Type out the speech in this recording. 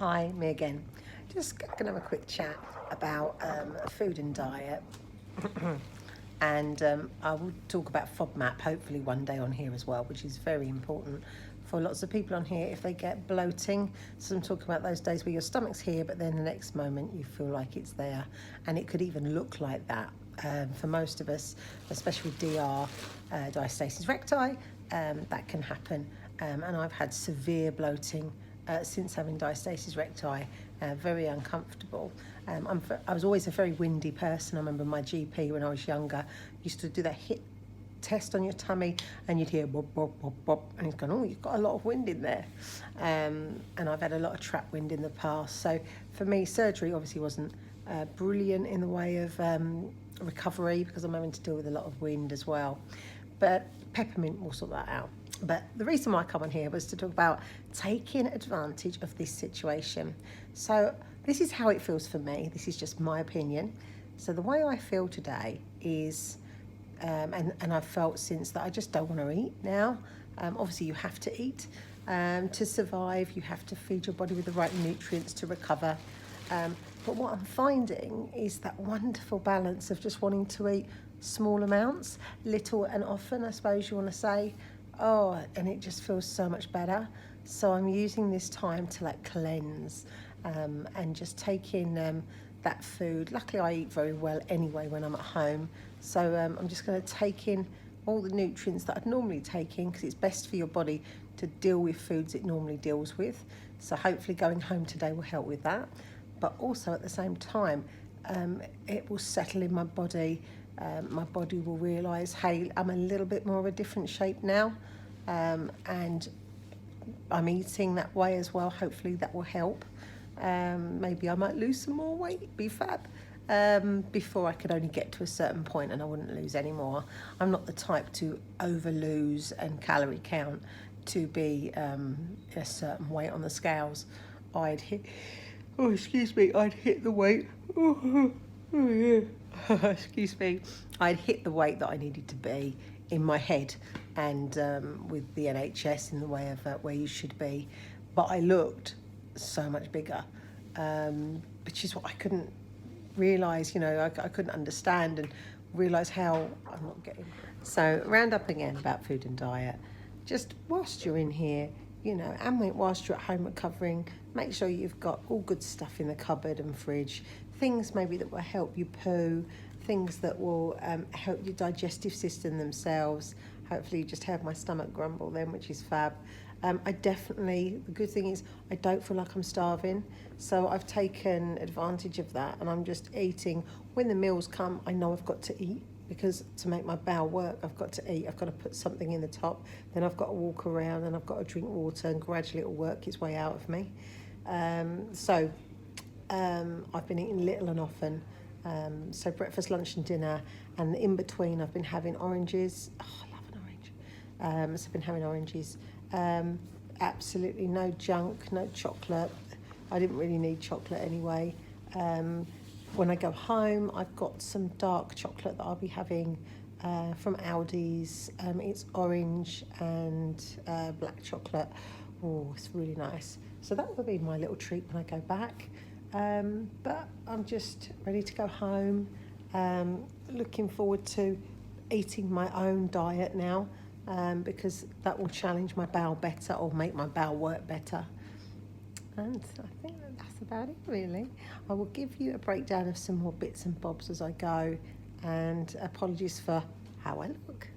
Hi, me again. Just going to have a quick chat about food and diet. And I will talk about FODMAP hopefully one day on here as well, which is very important for lots of people on here if they get bloating. So I'm talking about those days where your stomach's here, but then the next moment you feel like it's there. And it could even look like that. For most of us, especially with DR, diastasis recti, that can happen. And I've had severe bloating since having diastasis recti, very uncomfortable. I was always a very windy person. I remember my GP when I was younger used to do that hit test on your tummy and you'd hear bob, bob, bob, bob, and he's going, oh, you've got a lot of wind in there. And I've had a lot of trap wind in the past. So for me, surgery obviously wasn't brilliant in the way of recovery because I'm having to deal with a lot of wind as well. But peppermint will sort that out. But the reason why I come on here was to talk about taking advantage of this situation. So this is how it feels for me. This is just my opinion. So the way I feel today is, and I've felt since that I just don't want to eat now. Obviously you have to eat to survive. You have to feed your body with the right nutrients to recover. But what I'm finding is that wonderful balance of just wanting to eat small amounts, little and often, I suppose you want to say. Oh, and it just feels so much better. So I'm using this time to like cleanse and just take in that food. Luckily I eat very well anyway when I'm at home. So I'm just going to take in all the nutrients that I'd normally take in because it's best for your body to deal with foods it normally deals with. So hopefully going home today will help with that. But also at the same time, it will settle in my body. My body will realise, hey, I'm a little bit more of a different shape now, and I'm eating that way as well. Hopefully that will help. Maybe I might lose some more weight, be fab. Before I could only get to a certain point and I wouldn't lose any more. I'm not the type to over lose and calorie count to be a certain weight on the scales. I'd hit the weight. Excuse me. I'd hit the weight that I needed to be in my head and with the NHS in the way of where you should be. But I looked so much bigger, which is what I couldn't realise, I couldn't understand and realise how I'm not getting. So round up again about food and diet. Just whilst you're in here, and whilst you're at home recovering, make sure you've got all good stuff in the cupboard and fridge, things maybe that will help you poo, things that will help your digestive system themselves. Hopefully you just have my stomach grumble then, which is fab. The good thing is I don't feel like I'm starving, so I've taken advantage of that and I'm just eating. When the meals come, I know I've got to eat, because to make my bowel work, I've got to eat. I've got to put something in the top, then I've got to walk around and I've got to drink water, and gradually it'll work its way out of me. I've been eating little and often. So breakfast, lunch and dinner, and in between I've been having oranges. Oh, I love an orange. So I've been having oranges. Absolutely no junk, no chocolate. I didn't really need chocolate anyway. When I go home, I've got some dark chocolate that I'll be having from Aldi's. It's orange and black chocolate. Oh, it's really nice. So that will be my little treat when I go back. But I'm just ready to go home. Looking forward to eating my own diet now, because that will challenge my bowel better or make my bowel work better. And I think that's about it, really. I will give you a breakdown of some more bits and bobs as I go, and apologies for how I look.